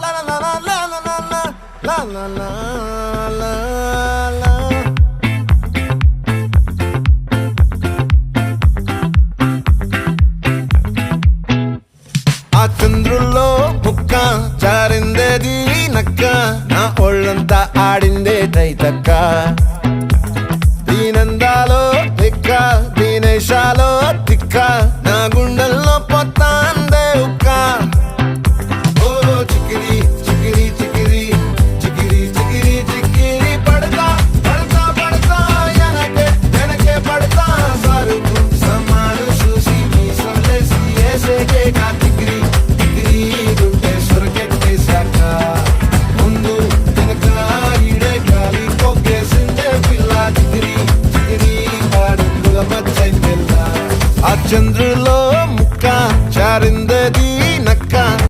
La la la la la la la la la la la la. ఆ చంద్రుల్లో బుక్క జారిందేది నక్క నా ఒళ్ళంతా ఆడిందే తైతక్క